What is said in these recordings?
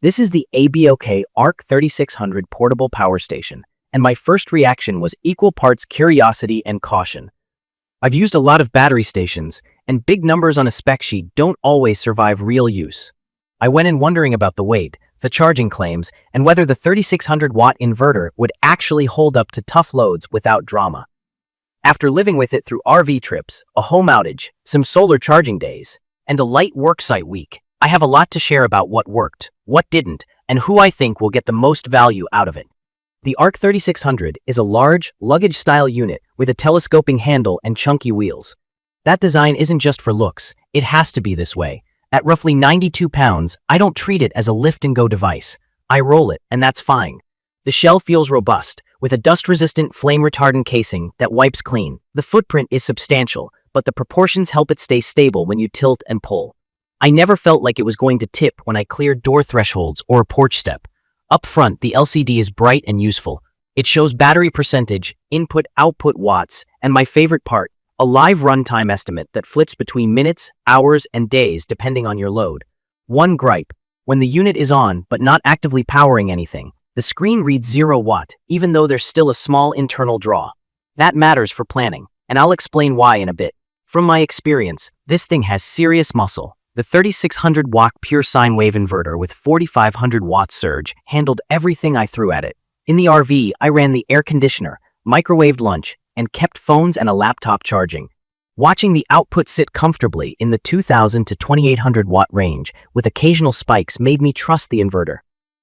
This is the ABOK Ark3600 portable power station, and my first reaction was equal parts curiosity and caution. I've used a lot of battery stations, and big numbers on a spec sheet don't always survive real use. I went in wondering about the weight, the charging claims, and whether the 3600-watt inverter would actually hold up to tough loads without drama. After living with it through RV trips, a home outage, some solar charging days, and a light worksite week, I have a lot to share about what worked, what didn't, and who I think will get the most value out of it. The Ark3600 is a large, luggage-style unit with a telescoping handle and chunky wheels. That design isn't just for looks, it has to be this way. At roughly 92 pounds, I don't treat it as a lift-and-go device. I roll it, and that's fine. The shell feels robust, with a dust-resistant, flame-retardant casing that wipes clean. The footprint is substantial, but the proportions help it stay stable when you tilt and pull. I never felt like it was going to tip when I cleared door thresholds or a porch step. Up front, the LCD is bright and useful. It shows battery percentage, input-output watts, and my favorite part, a live runtime estimate that flips between minutes, hours, and days depending on your load. One gripe: when the unit is on but not actively powering anything, the screen reads 0 watt, even though there's still a small internal draw. That matters for planning, and I'll explain why in a bit. From my experience, this thing has serious muscle. The 3600-watt pure sine wave inverter with 4500-watt surge handled everything I threw at it. In the RV, I ran the air conditioner, microwaved lunch, and kept phones and a laptop charging. Watching the output sit comfortably in the 2000 to 2800-watt range with occasional spikes made me trust the inverter.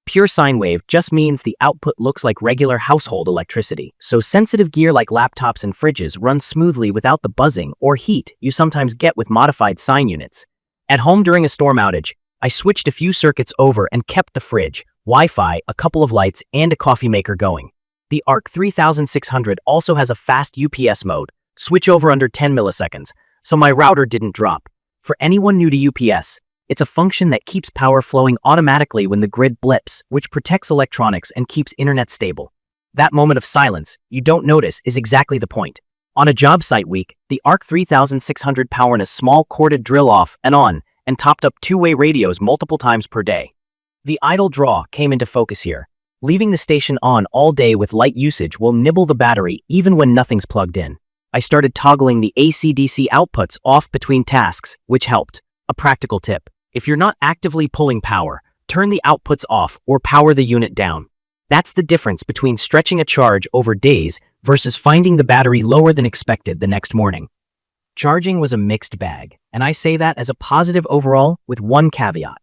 Pure sine wave just means the output looks like regular household electricity, so sensitive gear like laptops and fridges run smoothly without the buzzing or heat you sometimes get with modified sine units. At home during a storm outage, I switched a few circuits over and kept the fridge, Wi-Fi, a couple of lights, and a coffee maker going. The Ark3600 also has a fast UPS mode, switch over under 10 milliseconds, so my router didn't drop. For anyone new to UPS, it's a function that keeps power flowing automatically when the grid blips, which protects electronics and keeps internet stable. That moment of silence you don't notice is exactly the point. On a job site week, the Ark3600 powered a small corded drill off and on, and topped up two-way radios multiple times per day. The idle draw came into focus here. Leaving the station on all day with light usage will nibble the battery even when nothing's plugged in. I started toggling the AC/DC outputs off between tasks, which helped. A practical tip: if you're not actively pulling power, turn the outputs off or power the unit down. That's the difference between stretching a charge over days versus finding the battery lower than expected the next morning. Charging was a mixed bag, and I say that as a positive overall with one caveat.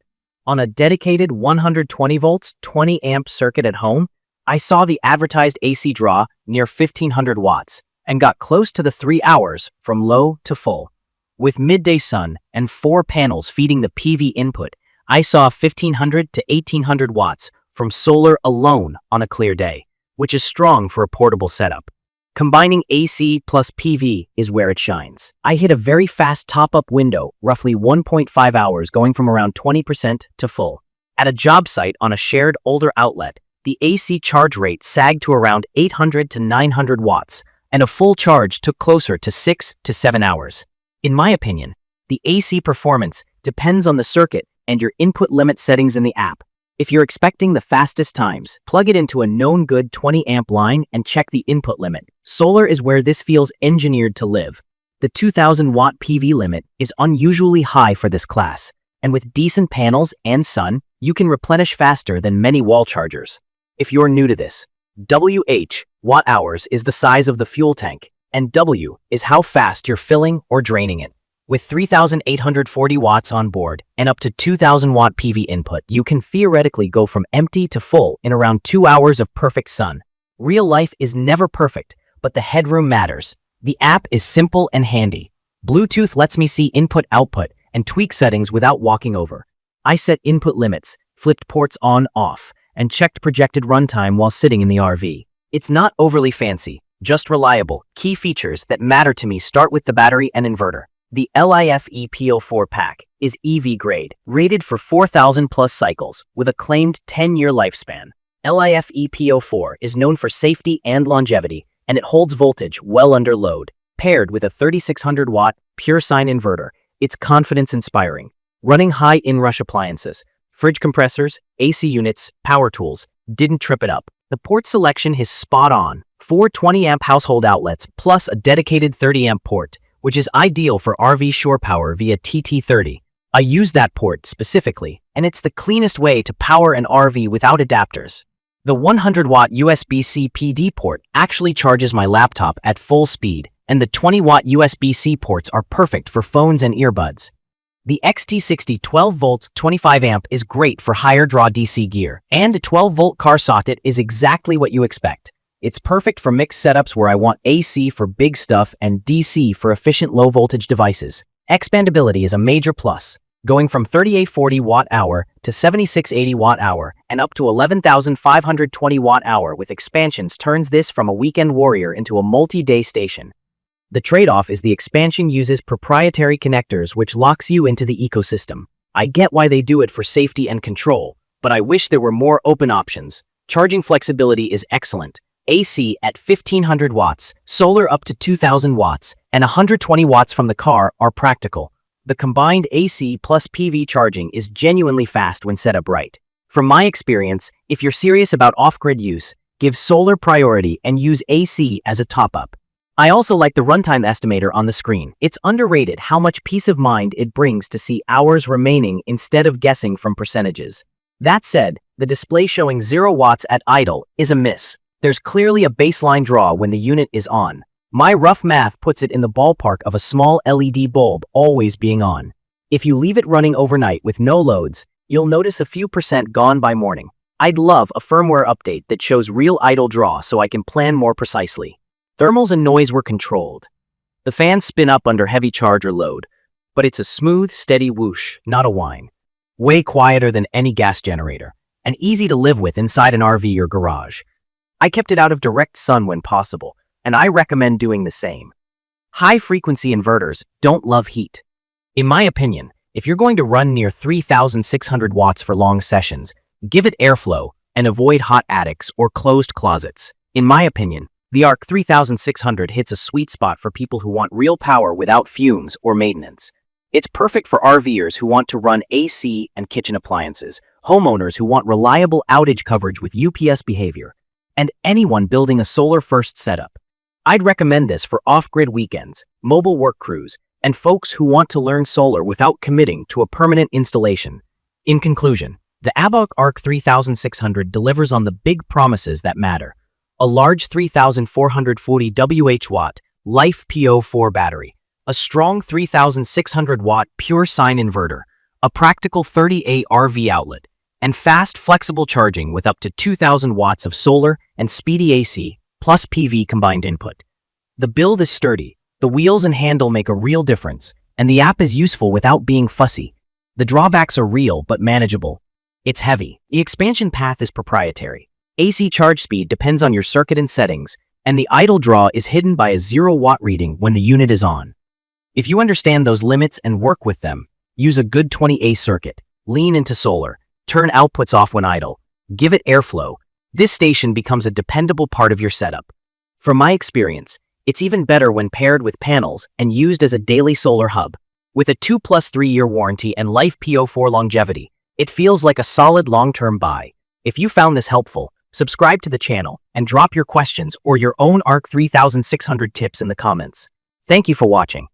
On a dedicated 120 volts, 20 amp circuit at home, I saw the advertised AC draw near 1500 watts and got close to the 3 hours from low to full. With midday sun and 4 panels feeding the PV input, I saw 1500 to 1800 watts from solar alone on a clear day, which is strong for a portable setup. Combining AC plus PV is where it shines. I hit a very fast top-up window, roughly 1.5 hours, going from around 20% to full. At a job site on a shared older outlet, the AC charge rate sagged to around 800 to 900 watts, and a full charge took closer to 6 to 7 hours. In my opinion, the AC performance depends on the circuit and your input limit settings in the app. If you're expecting the fastest times, plug it into a known good 20 amp line and check the input limit. Solar is where this feels engineered to live. The 2000 watt PV limit is unusually high for this class, and with decent panels and sun, you can replenish faster than many wall chargers. If you're new to this, WH, watt hours, is the size of the fuel tank, and W is how fast you're filling or draining it. With 3,840 watts on board and up to 2,000 watt PV input, you can theoretically go from empty to full in around 2 hours of perfect sun. Real life is never perfect, but the headroom matters. The app is simple and handy. Bluetooth lets me see input-output and tweak settings without walking over. I set input limits, flipped ports on-off, and checked projected runtime while sitting in the RV. It's not overly fancy, just reliable. Key features that matter to me start with the battery and inverter. The LIFEPO4 pack is EV grade, rated for 4,000 plus cycles with a claimed 10-year lifespan. LIFEPO4 is known for safety and longevity, and it holds voltage well under load. Paired with a 3600-watt pure sine inverter, it's confidence-inspiring. Running high inrush appliances, Fridge compressors, AC units, power tools. Didn't trip it up. The port selection is spot on. 4 20-amp household outlets plus a dedicated 30-amp port, which is ideal for RV shore power via TT30. I use that port specifically, and it's the cleanest way to power an RV without adapters. The 100-watt USB-C PD port actually charges my laptop at full speed, and the 20-watt USB-C ports are perfect for phones and earbuds. The XT60 12-volt 25-amp is great for higher draw DC gear, and a 12-volt car socket is exactly what you expect. It's perfect for mixed setups where I want AC for big stuff and DC for efficient low-voltage devices. Expandability is a major plus, going from 3840Wh to 7680Wh and up to 11,520Wh with expansions turns this from a weekend warrior into a multi-day station. The trade-off is the expansion uses proprietary connectors which locks you into the ecosystem. I get why they do it for safety and control, but I wish there were more open options. Charging flexibility is excellent. AC at 1500 watts, solar up to 2000 watts, and 120 watts from the car are practical. The combined AC plus PV charging is genuinely fast when set up right. From my experience, if you're serious about off-grid use, give solar priority and use AC as a top-up. I also like the runtime estimator on the screen. It's underrated how much peace of mind it brings to see hours remaining instead of guessing from percentages. That said, the display showing 0 watts at idle is a miss. There's clearly a baseline draw when the unit is on. My rough math puts it in the ballpark of a small LED bulb always being on. If you leave it running overnight with no loads, you'll notice a few percent gone by morning. I'd love a firmware update that shows real idle draw so I can plan more precisely. Thermals and noise were controlled. The fans spin up under heavy charge or load, but it's a smooth, steady whoosh, not a whine. Way quieter than any gas generator, and easy to live with inside an RV or garage. I kept it out of direct sun when possible, and I recommend doing the same. High-frequency inverters don't love heat. In my opinion, if you're going to run near 3,600 watts for long sessions, give it airflow and avoid hot attics or closed closets. In my opinion, the ARK 3600 hits a sweet spot for people who want real power without fumes or maintenance. It's perfect for RVers who want to run AC and kitchen appliances, homeowners who want reliable outage coverage with UPS behavior, and anyone building a solar-first setup. I'd recommend this for off-grid weekends, mobile work crews, and folks who want to learn solar without committing to a permanent installation. In conclusion, the ABOK Ark 3600 delivers on the big promises that matter. A large 3440Wh LiFePO4 battery, a strong 3600-watt pure sine inverter, a practical 30A RV outlet, and fast, flexible charging with up to 2000 watts of solar and speedy AC plus PV combined input. The build is sturdy, the wheels and handle make a real difference, and the app is useful without being fussy. The drawbacks are real but manageable. It's heavy. The expansion path is proprietary. AC charge speed depends on your circuit and settings, and the idle draw is hidden by a 0-watt reading when the unit is on. If you understand those limits and work with them, use a good 20A circuit, lean into solar, turn outputs off when idle, give it airflow. This station becomes a dependable part of your setup. From my experience, it's even better when paired with panels and used as a daily solar hub. With a 2+3-year warranty and LiFePO4 longevity, it feels like a solid long-term buy. If you found this helpful, subscribe to the channel and drop your questions or your own ARK 3600 tips in the comments. Thank you for watching.